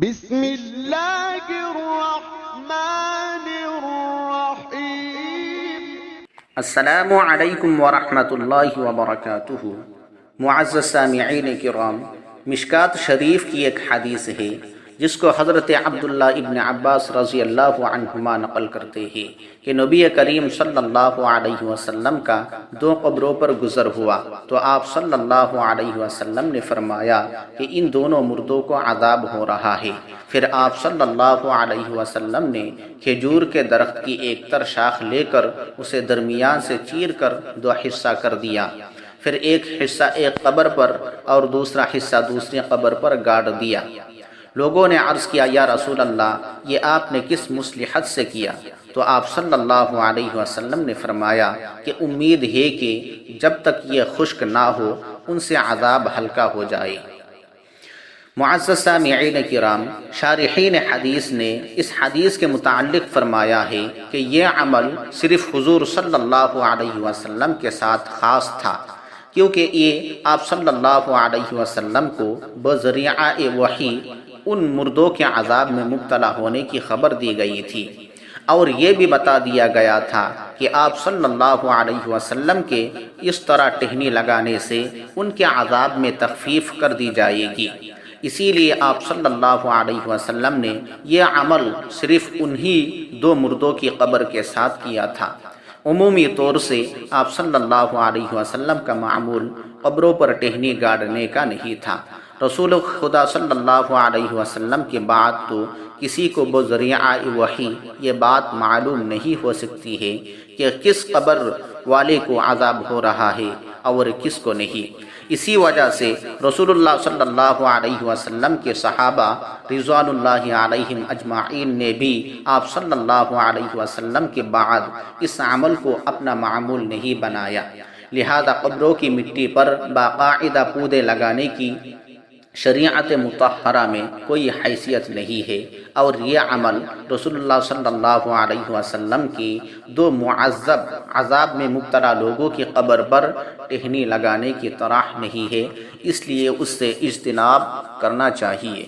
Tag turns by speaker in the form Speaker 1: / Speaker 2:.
Speaker 1: بسم اللہ الرحمن الرحیم۔
Speaker 2: السلام علیکم ورحمۃ اللہ وبرکاتہ۔ معزز سامعین کرام، مشکات شریف کی ایک حدیث ہے جس کو حضرت عبداللہ ابن عباس رضی اللہ عنہما نقل کرتے ہیں کہ نبی کریم صلی اللہ علیہ وسلم کا دو قبروں پر گزر ہوا تو آپ صلی اللہ علیہ وسلم نے فرمایا کہ ان دونوں مردوں کو عذاب ہو رہا ہے۔ پھر آپ صلی اللہ علیہ وسلم نے کھجور کے درخت کی ایک تر شاخ لے کر اسے درمیان سے چیر کر دو حصہ کر دیا، پھر ایک حصہ ایک قبر پر اور دوسرا حصہ دوسری قبر پر گاڑ دیا۔ لوگوں نے عرض کیا، یا رسول اللہ، یہ آپ نے کس مصلحت سے کیا؟ تو آپ صلی اللہ علیہ وسلم نے فرمایا کہ امید ہے کہ جب تک یہ خشک نہ ہو ان سے عذاب ہلکا ہو جائے۔ معزز سامعین کرام، شارحین حدیث نے اس حدیث کے متعلق فرمایا ہے کہ یہ عمل صرف حضور صلی اللہ علیہ وسلم کے ساتھ خاص تھا، کیونکہ یہ آپ صلی اللہ علیہ وسلم کو بذریعہ وحی ان مردوں کے عذاب میں مبتلا ہونے کی خبر دی گئی تھی، اور یہ بھی بتا دیا گیا تھا کہ آپ صلی اللہ علیہ وسلم کے اس طرح ٹہنی لگانے سے ان کے عذاب میں تخفیف کر دی جائے گی۔ اسی لیے آپ صلی اللہ علیہ وسلم نے یہ عمل صرف انہی دو مردوں کی قبر کے ساتھ کیا تھا۔ عمومی طور سے آپ صلی اللہ علیہ وسلم کا معمول قبروں پر ٹہنی گاڑنے کا نہیں تھا۔ رسول خدا صلی اللہ علیہ وسلم کے بعد تو کسی کو بذریعہ وحی یہ بات معلوم نہیں ہو سکتی ہے کہ کس قبر والے کو عذاب ہو رہا ہے اور کس کو نہیں۔ اسی وجہ سے رسول اللہ صلی اللہ علیہ وسلم کے صحابہ رضوان اللہ علیہم اجمعین نے بھی آپ صلی اللہ علیہ وسلم کے بعد اس عمل کو اپنا معمول نہیں بنایا، لہذا قبروں کی مٹی پر باقاعدہ پودے لگانے کی شریعت مطہرہ میں کوئی حیثیت نہیں ہے، اور یہ عمل رسول اللہ صلی اللہ علیہ وسلم کی دو معذب عذاب میں مبتلا لوگوں کی قبر پر ٹہنی لگانے کی طرح نہیں ہے، اس لیے اس سے اجتناب کرنا چاہیے۔